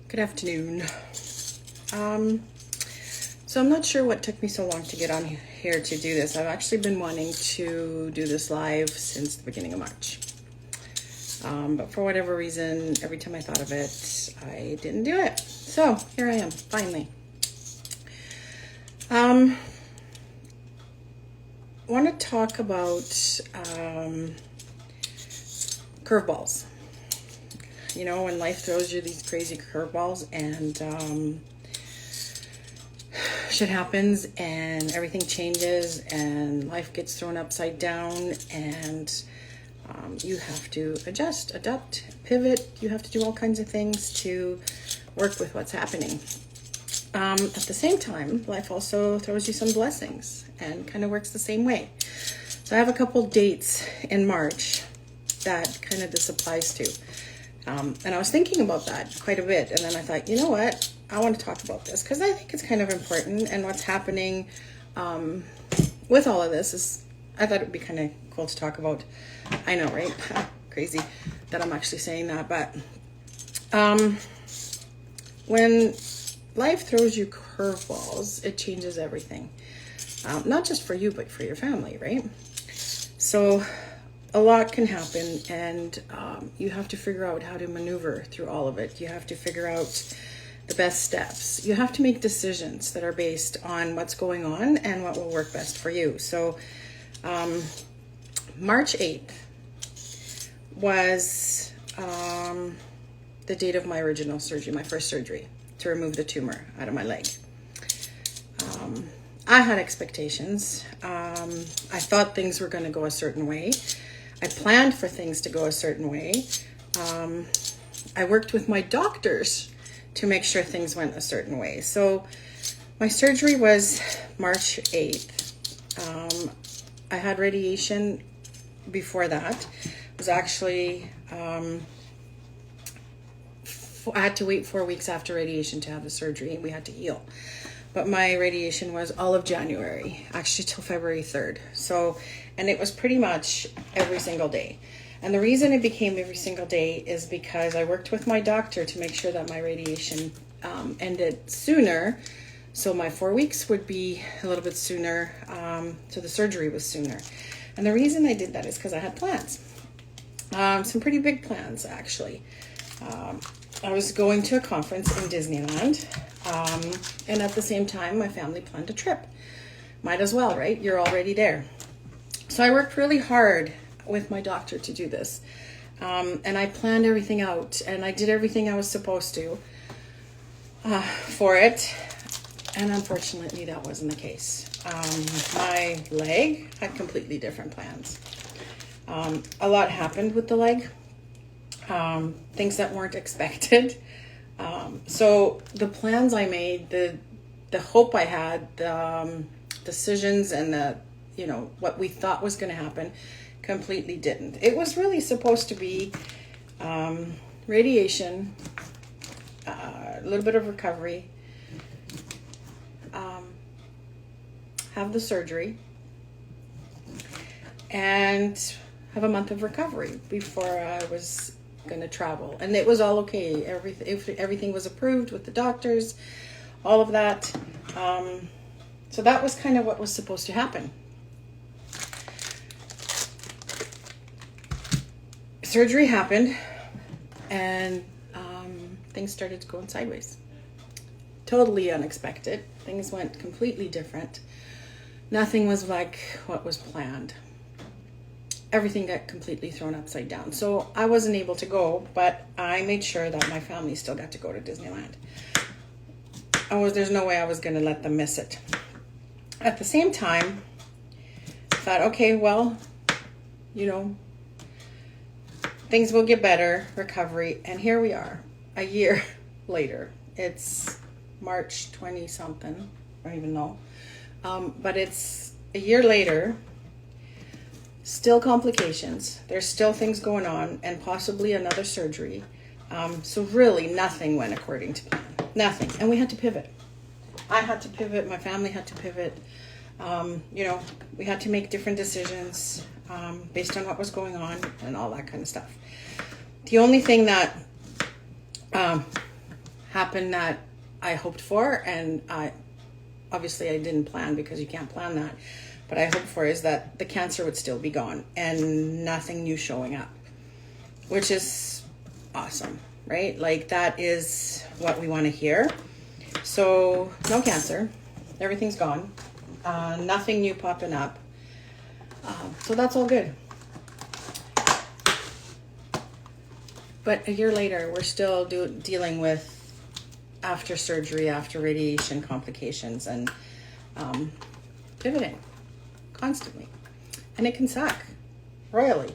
Good afternoon. So I'm not sure what took me so long to get on here to do this. I've actually been wanting to do this live since the beginning of March. But for whatever reason, every time I thought of it, I didn't do it. So here I am, finally. Want to talk about curveballs. You know, when life throws you these crazy curveballs and shit happens and everything changes and life gets thrown upside down and you have to adjust, adapt, pivot. You have to do all kinds of things to work with what's happening. At the same time, life also throws you some blessings and kind of works the same way. So I have a couple dates in March that kind of this applies to. And I was thinking about that quite a bit. And then I thought, you know what? I want to talk about this because I think it's kind of important. And what's happening with all of this is, I thought it would be kind of cool to talk about. I know, right? Crazy that I'm actually saying that. But when life throws you curveballs, it changes everything. Not just for you, but for your family, right? So a lot can happen, and you have to figure out how to maneuver through all of it. You have to figure out the best steps. You have to make decisions that are based on what's going on and what will work best for you. So March 8th was the date of my original surgery, my first surgery to remove the tumor out of my leg. I had expectations. I thought things were going to go a certain way. I planned for things to go a certain way. I worked with my doctors to make sure things went a certain way. So my surgery was March 8th. I had radiation before that. It was actually, I had to wait 4 weeks after radiation to have the surgery, and we had to heal. But my radiation was all of January, actually till February 3rd. So, and it was pretty much every single day. And the reason it became every single day is because I worked with my doctor to make sure that my radiation ended sooner. So my 4 weeks would be a little bit sooner. So the surgery was sooner. And the reason I did that is because I had plans. Some pretty big plans, actually. I was going to a conference in Disneyland. And at the same time, my family planned a trip. Might as well, right? You're already there. So I worked really hard with my doctor to do this. And I planned everything out. And I did everything I was supposed to for it. And unfortunately, that wasn't the case. My leg had completely different plans. A lot happened with the leg. Things that weren't expected. So the plans I made, the hope I had, the decisions and what we thought was going to happen completely didn't. It was really supposed to be radiation, a little bit of recovery, have the surgery, and have a month of recovery before I was going to travel. And it was all okay. Everything was approved with the doctors, all of that. So that was kind of what was supposed to happen. Surgery happened, and things started going sideways. Totally unexpected. Things went completely different. Nothing was like what was planned. Everything got completely thrown upside down. So I wasn't able to go, but I made sure that my family still got to go to Disneyland. There's no way I was going to let them miss it. At the same time, I thought, okay, well, things will get better, recovery. And here we are, a year later. It's March 20 something, I don't even know. But it's a year later. Still complications. There's still things going on, and possibly another surgery. So really nothing went according to plan. Nothing. And we had to pivot. I had to pivot. My family had to pivot. We had to make different decisions based on what was going on and all that kind of stuff. The only thing that happen that I hoped for, and obviously I didn't plan, because you can't plan that, but I hoped for is that the cancer would still be gone and nothing new showing up, which is awesome, right? Like, that is what we want to hear. So no cancer, everything's gone, nothing new popping up. So that's all good. But a year later, we're still dealing with after surgery, after radiation complications, and pivoting constantly. And it can suck royally.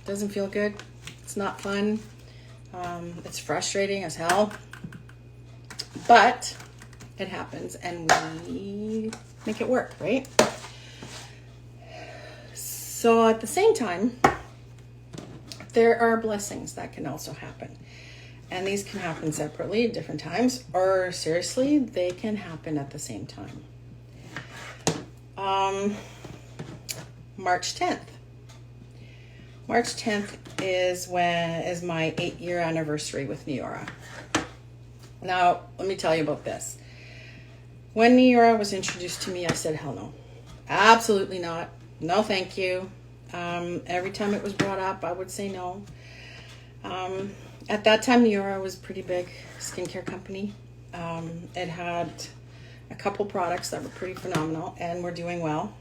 Doesn't feel good. It's not fun. It's frustrating as hell. But it happens, and we make it work, right? So at the same time, there are blessings that can also happen. And these can happen separately at different times, or seriously, they can happen at the same time. March 10th. March 10th is my 8-year anniversary with NEORA. Now, let me tell you about this. When NEORA was introduced to me, I said, hell no. Absolutely not. No, thank you. Every time it was brought up, I would say no. At that time, NEORA was a pretty big skincare company. It had a couple products that were pretty phenomenal and were doing well,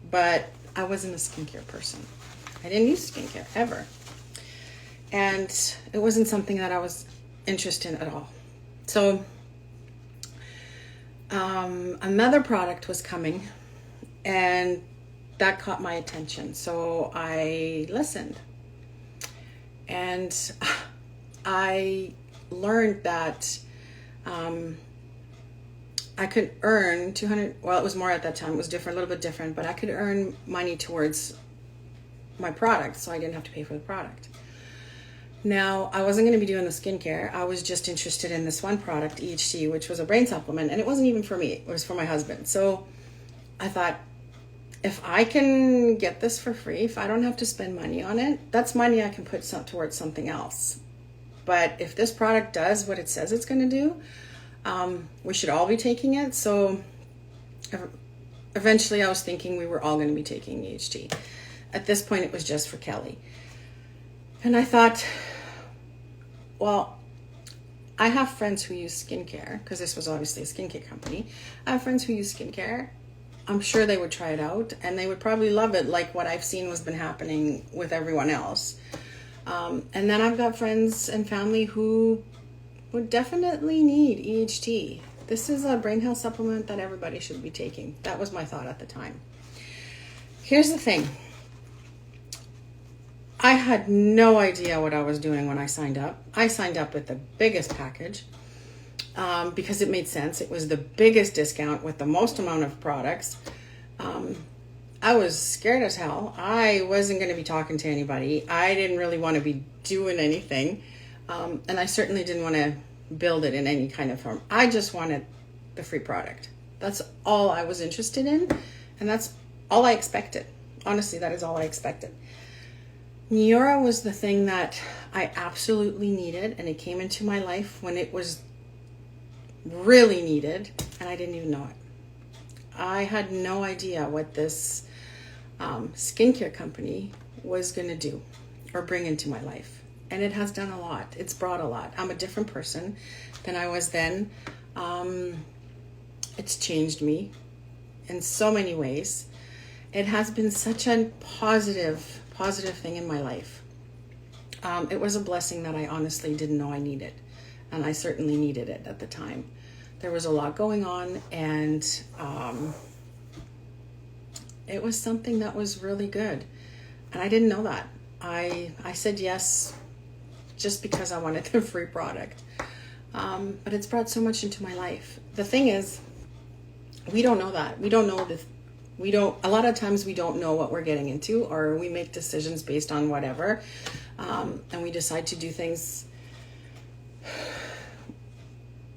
but I wasn't a skincare person. I didn't use skincare ever. And it wasn't something that I was interested in at all. So another product was coming, and that caught my attention. So I listened. And I learned that I could earn 200, well, it was more at that time, it was different, a little bit different, but I could earn money towards my product, so I didn't have to pay for the product. Now, I wasn't going to be doing the skincare. I was just interested in this one product, EHT, which was a brain supplement, and it wasn't even for me. It was for my husband. So I thought, if I can get this for free, if I don't have to spend money on it, that's money I can put towards something else. But if this product does what it says it's going to do, we should all be taking it. So eventually I was thinking we were all going to be taking EHT. At this point, it was just for Kelly. And I thought, well, I have friends who use skincare, because this was obviously a skincare company. I have friends who use skincare. I'm sure they would try it out, and they would probably love it, like what I've seen was been happening with everyone else. And then I've got friends and family who would definitely need EHT. This is a brain health supplement that everybody should be taking. That was my thought at the time. Here's the thing. I had no idea what I was doing when I signed up. I signed up with the biggest package because it made sense. It was the biggest discount with the most amount of products. I was scared as hell. I wasn't going to be talking to anybody. I didn't really want to be doing anything. And I certainly didn't want to build it in any kind of form. I just wanted the free product. That's all I was interested in. And that's all I expected. Honestly, that is all I expected. NEORA was the thing that I absolutely needed, and it came into my life when it was really needed, and I didn't even know it. I had no idea what this skincare company was going to do or bring into my life, and it has done a lot. It's brought a lot. I'm a different person than I was then. It's changed me in so many ways. It has been such a positive thing in my life. It was a blessing that I honestly didn't know I needed, and I certainly needed it at the time. There was a lot going on, and it was something that was really good, and I didn't know that. I said yes just because I wanted the free product, but it's brought so much into my life. The thing is, we don't know that. We don't know this. A lot of times we don't know what we're getting into, or we make decisions based on whatever, and we decide to do things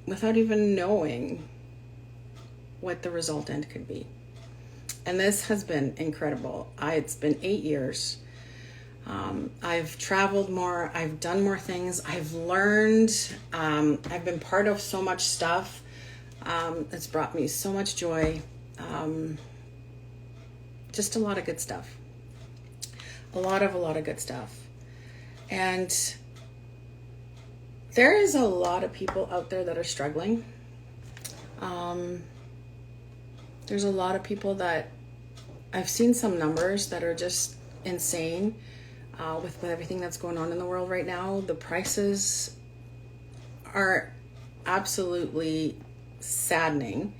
without even knowing what the result end could be. And this has been incredible. It's been 8 years. I've traveled more. I've done more things. I've learned. I've been part of so much stuff. It's brought me so much joy. Just a lot of good stuff. A lot of good stuff. And there is a lot of people out there that are struggling. There's a lot of people that I've seen some numbers that are just insane with everything that's going on in the world right now. The prices are absolutely saddening.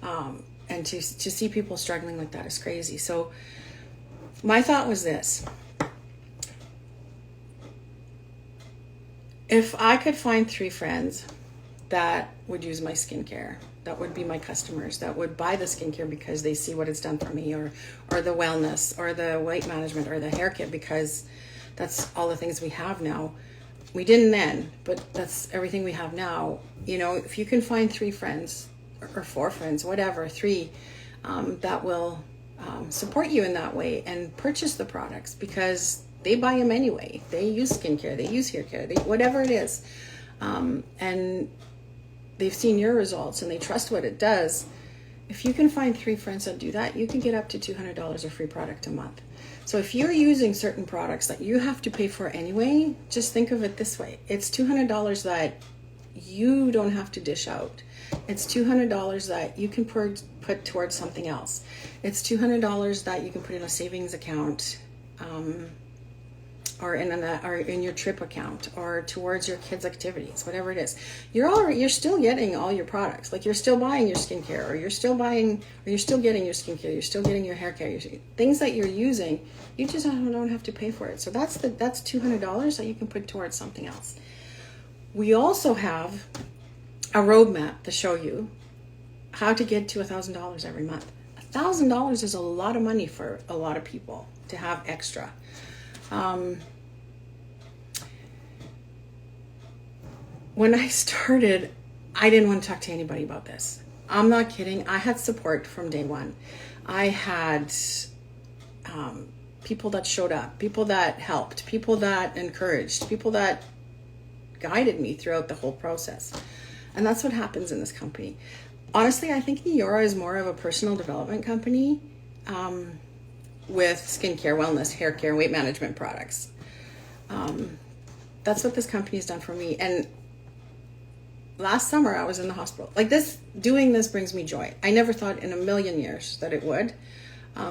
And to see people struggling like that is crazy. So my thought was this. If I could find 3 friends that would use my skincare, that would be my customers, that would buy the skincare because they see what it's done for me, or the wellness, or the weight management, or the hair kit, because that's all the things we have now. We didn't then, but that's everything we have now. You know, if you can find 3 friends or 4 friends, whatever, 3 that will support you in that way and purchase the products because they buy them anyway. They use skincare, they use hair care, whatever it is. And they've seen your results and they trust what it does. If you can find 3 friends that do that, you can get up to $200 of free product a month. So if you're using certain products that you have to pay for anyway, just think of it this way. It's $200 that you don't have to dish out. It's $200 that you can put towards something else. It's $200 that you can put in a savings account, or in your trip account, or towards your kids' activities, whatever it is. You're still getting all your products. Like, you're still buying your skincare, or you're still getting your skincare, you're still getting your hair care, things that you're using. You just don't have to pay for it. So that's $200 that you can put towards something else. We also have a roadmap to show you how to get to $1,000 every month. $1,000 is a lot of money for a lot of people to have extra. When I started, I didn't want to talk to anybody about this. I'm not kidding. I had support from day one. I had people that showed up, people that helped, people that encouraged, people that guided me throughout the whole process. And that's what happens in this company. Honestly, I think NEORA is more of a personal development company with skincare, wellness, hair care, weight management products. That's what this company has done for me. And last summer, I was in the hospital. Like, doing this brings me joy. I never thought in a million years that it would.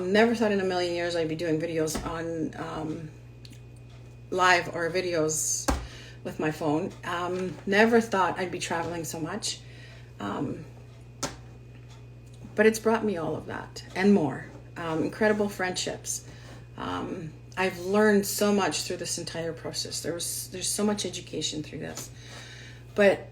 Never thought in a million years I'd be doing videos on live or videos with my phone. Never thought I'd be traveling so much. But it's brought me all of that and more. Incredible friendships. I've learned so much through this entire process. There's so much education through this. But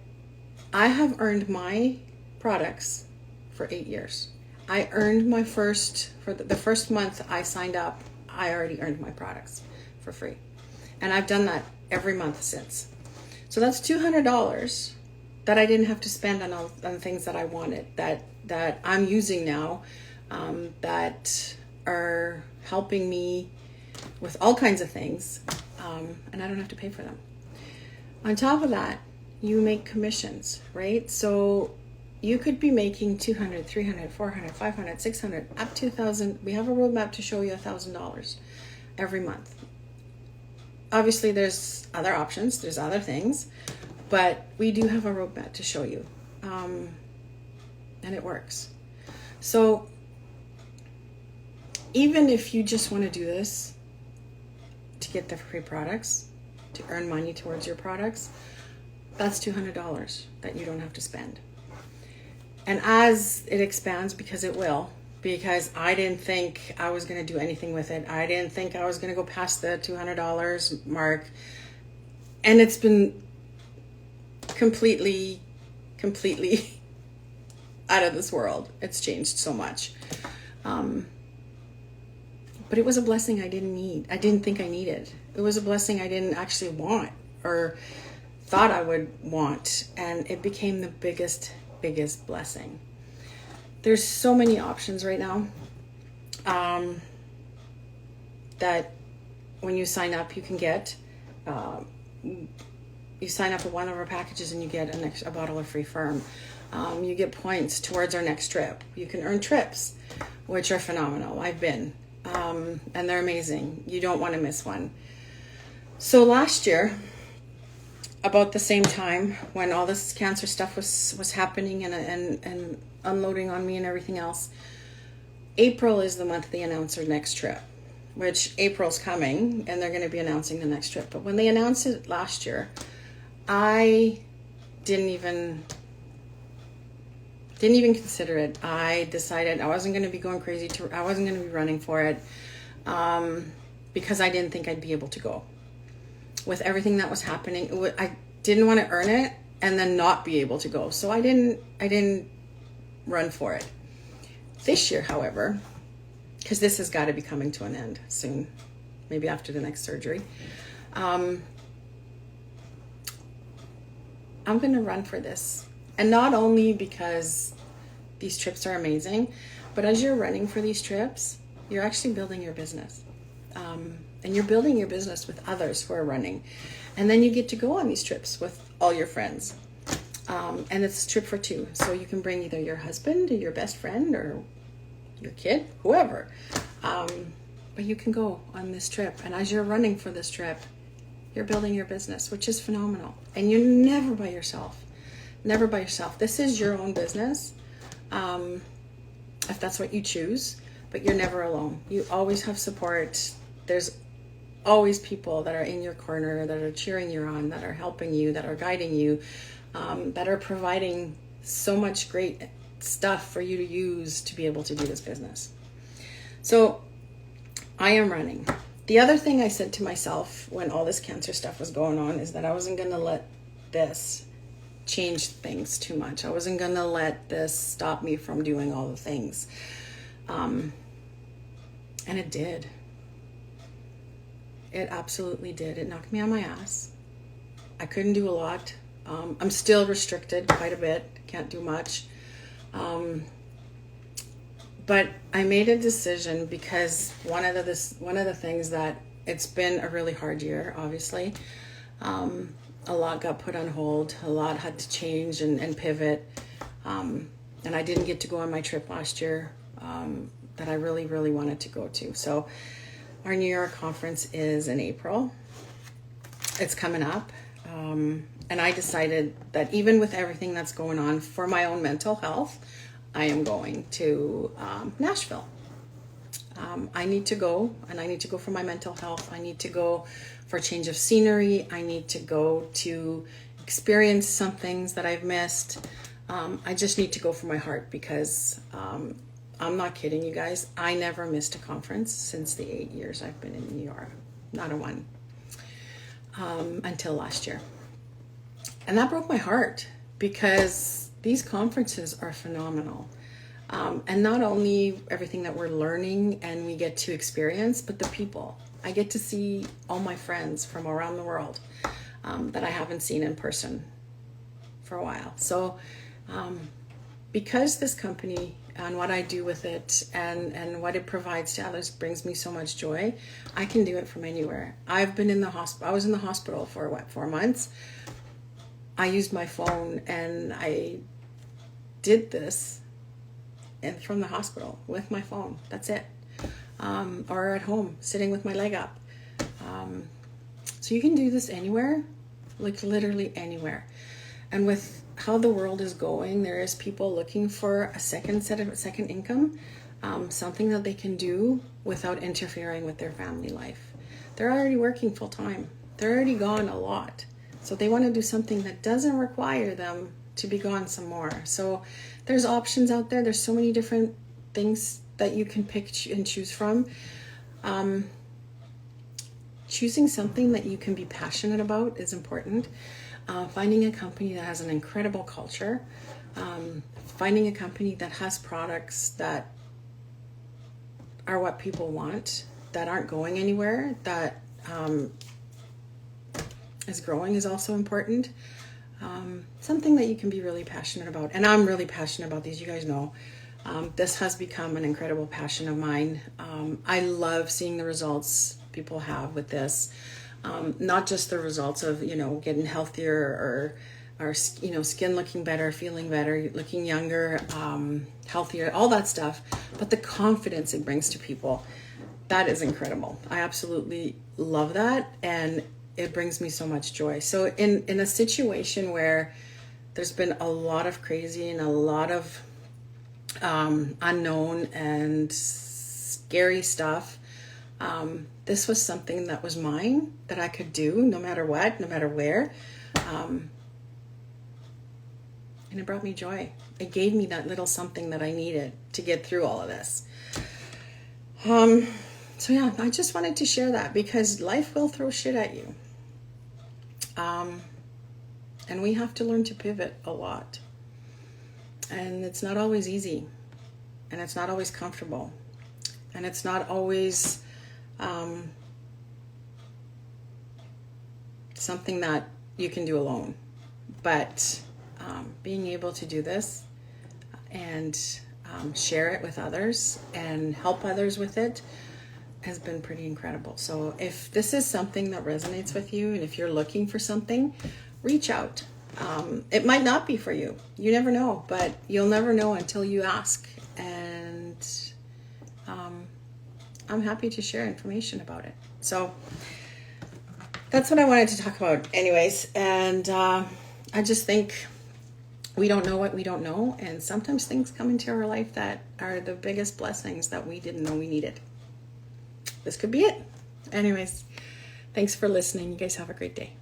I have earned my products for 8 years. I earned my for the first month I signed up, I already earned my products for free. And I've done that every month since. So that's $200 that I didn't have to spend on things that I wanted, that I'm using now, that are helping me with all kinds of things, and I don't have to pay for them. On top of that, you make commissions, right? So you could be making $200, $300, $400, $500, $600, up to $1,000. We have a roadmap to show you $1,000 every month. Obviously, there's other options, there's other things, but we do have a roadmap to show you, and it works. So even if you just want to do this to get the free products, to earn money towards your products, that's $200 that you don't have to spend. And as it expands, because it will, because I didn't think I was going to do anything with it. I didn't think I was going to go past the $200 mark. And it's been completely out of this world. It's changed so much. But it was a blessing I didn't need. I didn't think I needed. It was a blessing I didn't actually want or thought I would want. And it became the biggest blessing. There's so many options right now that when you sign up, you can get, you sign up for one of our packages and you get a bottle of free firm. You get points towards our next trip. You can earn trips, which are phenomenal. I've been, and they're amazing. You don't want to miss one. So last year, about the same time when all this cancer stuff was happening and unloading on me and everything else, April is the month they announce our next trip, which April's coming and they're going to be announcing the next trip. But when they announced it last year, I didn't even consider it. I decided I wasn't going to be going crazy. I wasn't going to be running for it because I didn't think I'd be able to go. With everything that was happening, I didn't want to earn it and then not be able to go. So I didn't run for it. This year, however, because this has got to be coming to an end soon, maybe after the next surgery, I'm going to run for this. And not only because these trips are amazing, but as you're running for these trips, you're actually building your business. And you're building your business with others who are running. And then you get to go on these trips with all your friends. And it's a trip for two. So you can bring either your husband or your best friend or your kid, whoever. But you can go on this trip. And as you're running for this trip, you're building your business, which is phenomenal. And you're never by yourself. Never by yourself. This is your own business, if that's what you choose. But you're never alone. You always have support. There's always people that are in your corner, that are cheering you on, that are helping you, that are guiding you, that are providing so much great stuff for you to use to be able to do this business. So I am running. The other thing I said to myself when all this cancer stuff was going on is that I wasn't going to let this change things too much. I wasn't going to let this stop me from doing all the things. And it did. It absolutely did. It knocked me on my ass. I couldn't do a lot. I'm still restricted quite a bit. Can't do much. But I made a decision because one of the things that it's been a really hard year, obviously. A lot got put on hold. A lot had to change and pivot. And I didn't get to go on my trip last year that I really, really wanted to go to. So our NEORA conference is in April. It's coming up. And I decided that even with everything that's going on for my own mental health, I am going to Nashville. I need to go, and I need to go for my mental health. I need to go for a change of scenery. I need to go to experience some things that I've missed. I just need to go for my heart because I'm not kidding you guys. I never missed a conference since the 8 years I've been in NEORA. Not a one. Until last year. And that broke my heart because these conferences are phenomenal. And not only everything that we're learning and we get to experience, but the people. I get to see all my friends from around the world that I haven't seen in person for a while. So because this company and what I do with it and what it provides to others brings me so much joy, I can do it from anywhere. I've been in the hospital. I was in the hospital for 4 months. I used my phone and I did this and from the hospital with my phone. That's it. Or at home, sitting with my leg up. So you can do this anywhere, like literally anywhere. And with how the world is going, there is people looking for a second income, something that they can do without interfering with their family life. They're already working full time. They're already gone a lot. So they want to do something that doesn't require them to be gone some more. So there's options out there. There's so many different things that you can pick and choose from. Choosing something that you can be passionate about is important. Finding a company that has an incredible culture. Finding a company that has products that are what people want, that aren't going anywhere, that is growing is also important. Something that you can be really passionate about. And I'm really passionate about these, you guys know. This has become an incredible passion of mine. I love seeing the results people have with this. Not just the results of, getting healthier or skin looking better, feeling better, looking younger, healthier, all that stuff, but the confidence it brings to people. That is incredible. I absolutely love that, and it brings me so much joy. So in a situation where there's been a lot of crazy and a lot of unknown and scary stuff, this was something that was mine, that I could do no matter what, no matter where. And it brought me joy. It gave me that little something that I needed to get through all of this. So yeah, I just wanted to share that, because life will throw shit at you. And we have to learn to pivot a lot. And it's not always easy. And it's not always comfortable. And it's not always something that you can do alone. But being able to do this and share it with others and help others with it has been pretty incredible. So if this is something that resonates with you, and if you're looking for something, reach out. It might not be for you. You never know, but you'll never know until you ask. And I'm happy to share information about it. So that's what I wanted to talk about anyways. And I just think we don't know what we don't know. And sometimes things come into our life that are the biggest blessings that we didn't know we needed. This could be it. Anyways, thanks for listening. You guys have a great day.